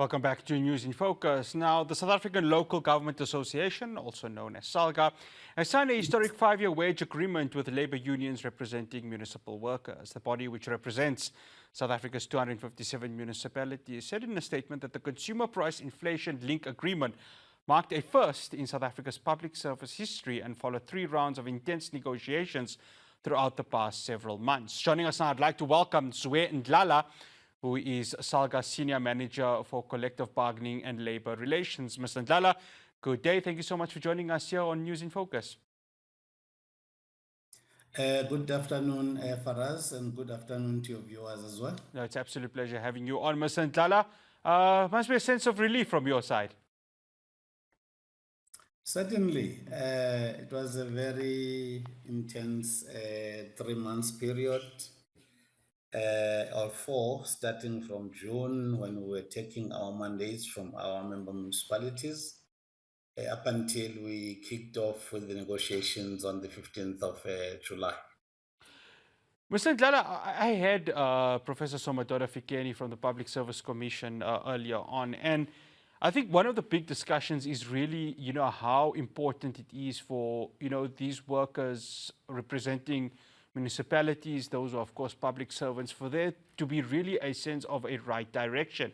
Welcome back to News in Focus. Now, the South African Local Government Association, also known as Salga, has signed a historic 5-year wage agreement with labor unions representing municipal workers. The body, which represents South Africa's 257 municipalities, said in a statement that the consumer price inflation link agreement marked a first in South Africa's public service history and followed 3 rounds of intense negotiations throughout the past several months. Joining us now, I'd like to welcome Zwe Ndlala, who is Salga's Senior Manager for Collective Bargaining and Labour Relations. Mr. Ndlala, good day. Thank you so much for joining us here on News in Focus. Good afternoon, Faraz, and good afternoon to your viewers as well. No, it's an absolute pleasure having you on, Mr. Ndlala. Must be a sense of relief from your side. Certainly. It was a very intense 3 months period. Or 4, starting from June, when we were taking our mandates from our member municipalities, up until we kicked off with the negotiations on the 15th of July. Mr. Ndlala, I had Professor Somadoda Fikeni from the Public Service Commission earlier on, and I think one of the big discussions is really, how important it is for, these workers representing municipalities, those are of course public servants, for there to be really a sense of a right direction.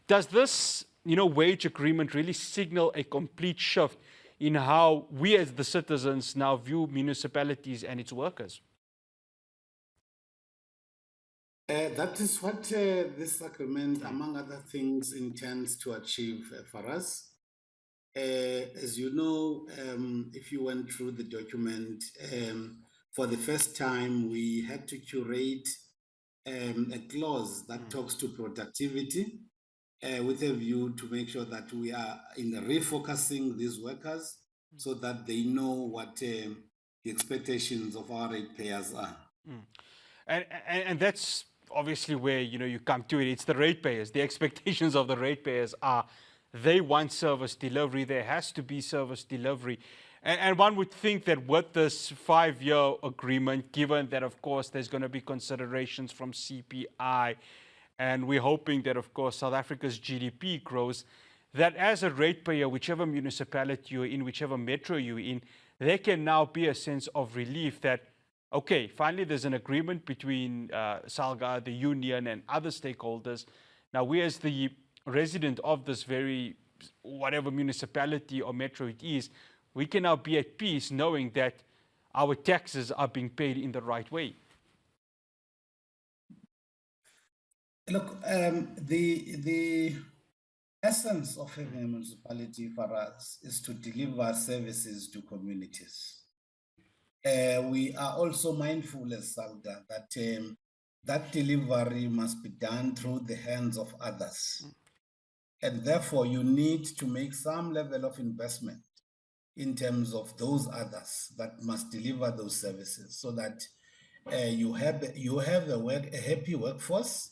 Does this, wage agreement really signal a complete shift in how we as the citizens now view municipalities and its workers? That is what this agreement, among other things, intends to achieve for us. As you know, if you went through the document, for the first time, we had to curate a clause that talks to productivity with a view to make sure that we are in refocusing these workers so that they know what the expectations of our ratepayers are. And that's obviously where, you come to it. It's the ratepayers. The expectations of the ratepayers are they want service delivery. There has to be service delivery. And one would think that with this 5-year agreement, given that, of course, there's going to be considerations from CPI, and we're hoping that, of course, South Africa's GDP grows, that as a ratepayer, whichever municipality you're in, whichever metro you're in, there can now be a sense of relief that, okay, finally there's an agreement between Salga, the union, and other stakeholders. Now, we as the resident of this very, whatever municipality or metro it is, we can now be at peace knowing that our taxes are being paid in the right way. Look, the essence of having a municipality for us is to deliver services to communities. We are also mindful as Salga that that delivery must be done through the hands of others. And therefore, you need to make some level of investment in terms of those others that must deliver those services, so that you have a happy workforce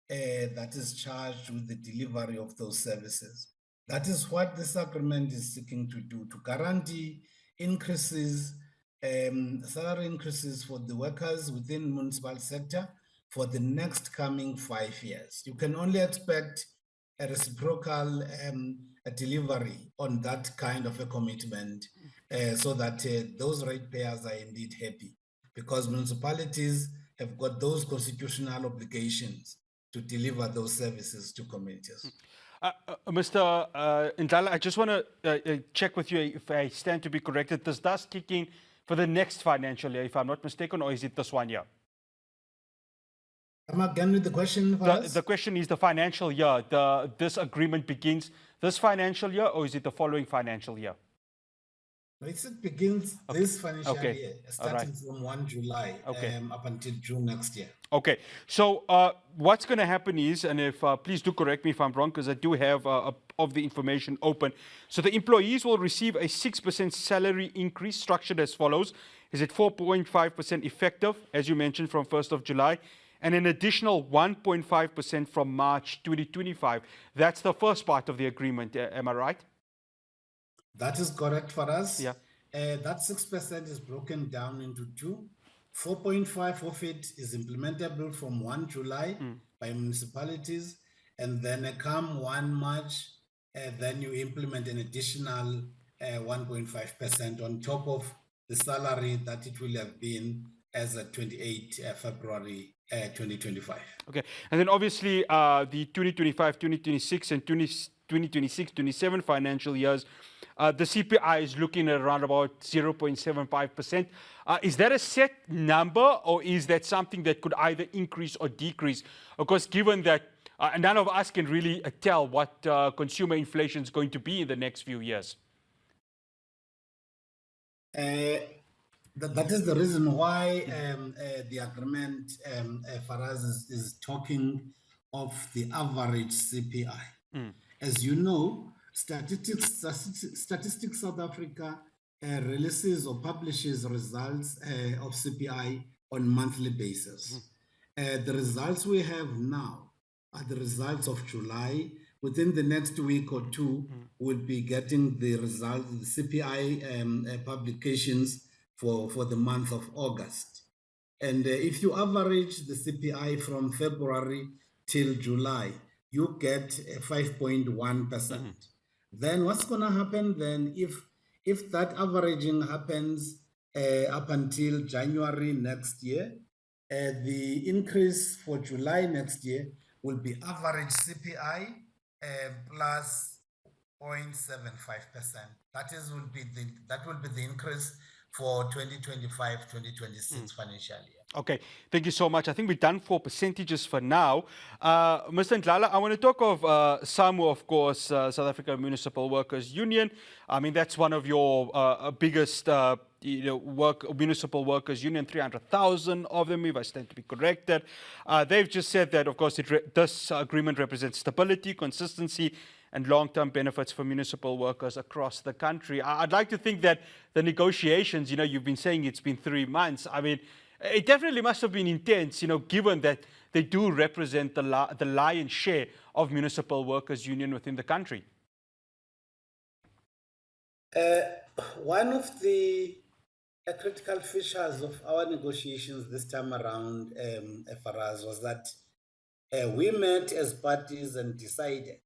that is charged with the delivery of those services. That is what this agreement is seeking to do, to guarantee increases, salary increases for the workers within the municipal sector for the next coming 5 years. You can only expect a reciprocal a delivery on that kind of a commitment so that those ratepayers are indeed happy, because municipalities have got those constitutional obligations to deliver those services to communities. Mr. Ndlala, I just want to check with you if I stand to be corrected. Does that kick in for the next financial year, if I'm not mistaken, or is it this 1 year? Come again with the question. The question is the financial year. This agreement begins this financial year, or is it the following financial year? It begins this financial year, starting from 1 July up until June next year. Okay. So what's going to happen is, and if please do correct me if I'm wrong, because I do have of the information open. So the employees will receive a 6% salary increase structured as follows. Is it 4.5% effective, as you mentioned, from 1st of July? And an additional 1.5% from March 2025. That's the first part of the agreement, am I right? That is correct for us. Yeah. That 6% is broken down into 2. 4.5 of it is implementable from 1 July by municipalities, and then come 1 March, then you implement an additional 1.5% on top of the salary that it will have been as of 28 February 2025. Okay, and then obviously the 2025, 2026, and 2026, 27 financial years, the CPI is looking at around about 0.75%. Is that a set number, or is that something that could either increase or decrease? Of course, given that none of us can really tell what consumer inflation is going to be in the next few years. That is the reason why the agreement for us is talking of the average CPI. As you know, Statistics South Africa releases or publishes results of CPI on monthly basis. The results we have now are the results of July. Within the next week or two, we'll be getting the results, the CPI publications for the month of August. And if you average the CPI from February till July, you get 5.1%. Then what's going to happen then if that averaging happens up until January next year, the increase for July next year will be average CPI plus 0.75%. That will be the increase for 2025-2026 financial year. Okay, thank you so much. I think we're done for percentages for now. Mr. Ndlala, I want to talk of SAMU, of course, South African Municipal Workers Union. I mean, that's one of your biggest municipal workers union, 300,000 of them, if I stand to be corrected. They've just said that, of course, this agreement represents stability, consistency, and long-term benefits for municipal workers across the country. I'd like to think that the negotiations, you've been saying it's been 3 months. I mean, it definitely must have been intense, given that they do represent the lion's share of municipal workers union within the country. One of the critical features of our negotiations this time around for us was that we met as parties and decided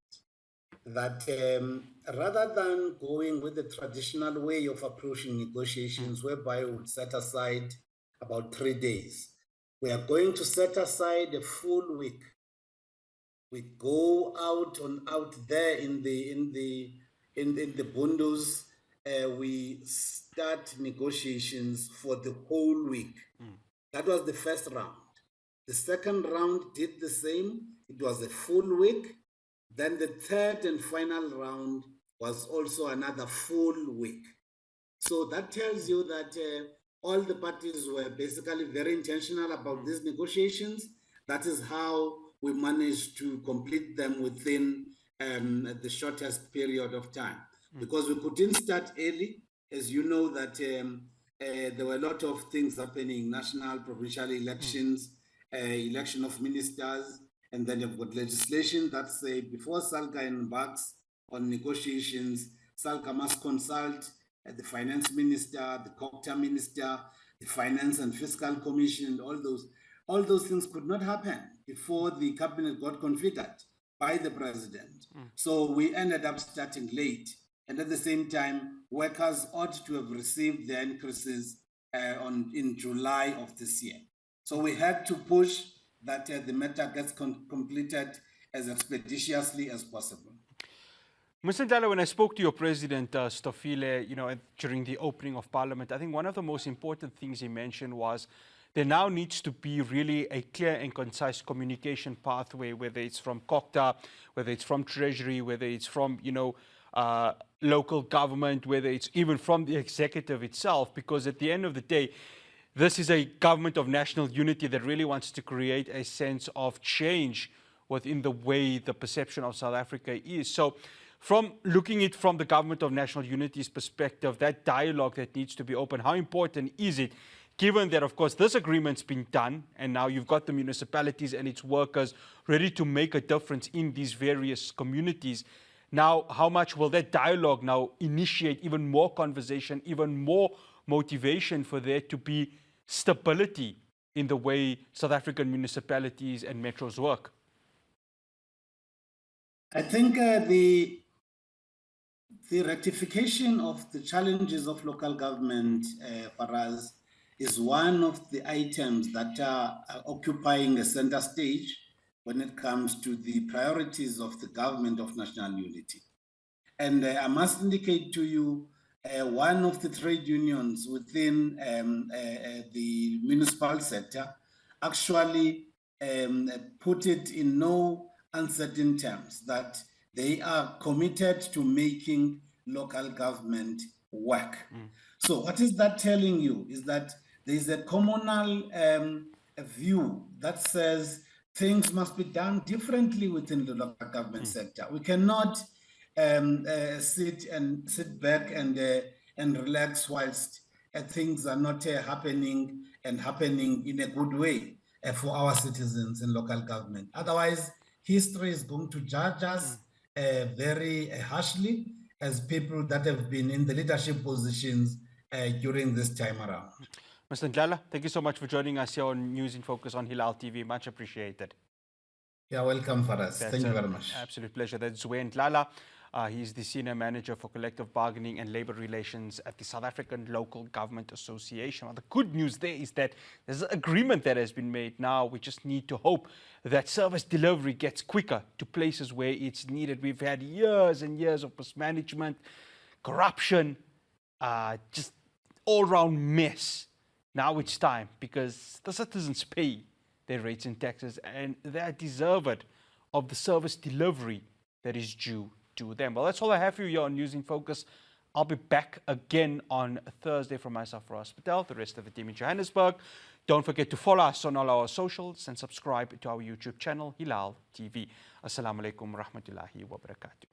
that rather than going with the traditional way of approaching negotiations, whereby we would set aside about 3 days, we are going to set aside a full week. We go out there in the bundles. We start negotiations for the whole week. That was the first round. The second round did the same. It was a full week. Then the third and final round was also another full week. So that tells you that all the parties were basically very intentional about these negotiations. That is how we managed to complete them within the shortest period of time. Because we couldn't start early, as you know that there were a lot of things happening, national, provincial elections, election of ministers, and then you've got legislation that's before Salga embarks on negotiations, Salga must consult the finance minister, the COGTA minister, the finance and fiscal commission, and all those things could not happen before the cabinet got configured by the president. So we ended up starting late. And at the same time, workers ought to have received their increases in July of this year. So we had to push that the matter gets completed as expeditiously as possible. Mr. Ndlala, when I spoke to your president, Stofile, during the opening of Parliament, I think one of the most important things he mentioned was there now needs to be really a clear and concise communication pathway, whether it's from COGTA, whether it's from Treasury, whether it's from, local government, whether it's even from the executive itself, because at the end of the day, this is a government of national unity that really wants to create a sense of change within the way the perception of South Africa is. So from looking at it from the government of national unity's perspective, that dialogue that needs to be open, how important is it, given that, of course, this agreement's been done, and now you've got the municipalities and its workers ready to make a difference in these various communities. Now, how much will that dialogue now initiate even more conversation, even more motivation for there to be stability in the way South African municipalities and metros work? I think the rectification of the challenges of local government for us is one of the items that are occupying a center stage when it comes to the priorities of the government of national unity. And I must indicate to you, one of the trade unions within the municipal sector actually put it in no uncertain terms that they are committed to making local government work. So what is that telling you is that there is a communal view that says things must be done differently within the local government sector. We cannot sit back and relax whilst things are not happening in a good way for our citizens in local government. Otherwise, history is going to judge us very harshly as people that have been in the leadership positions during this time around. Mr. Ndlala, thank you so much for joining us here on News in Focus on Hilaal TV. Much appreciated. You're welcome, Faraz. Thank you very much. Absolute pleasure. That's Zwe Ndlala. He's the Senior Manager for Collective Bargaining and Labour Relations at the South African Local Government Association. Well, the good news there is that there's an agreement that has been made. Now we just need to hope that service delivery gets quicker to places where it's needed. We've had years and years of mismanagement, corruption, just all-round mess. Now it's time, because the citizens pay their rates and taxes, and they are deserved of the service delivery that is due to them. Well, that's all I have for you here on News in Focus. I'll be back again on Thursday from myself, Ross Patel, the rest of the team in Johannesburg. Don't forget to follow us on all our socials and subscribe to our YouTube channel, Hilaal TV. Assalamu alaikum rahmatullahi wa barakatuh.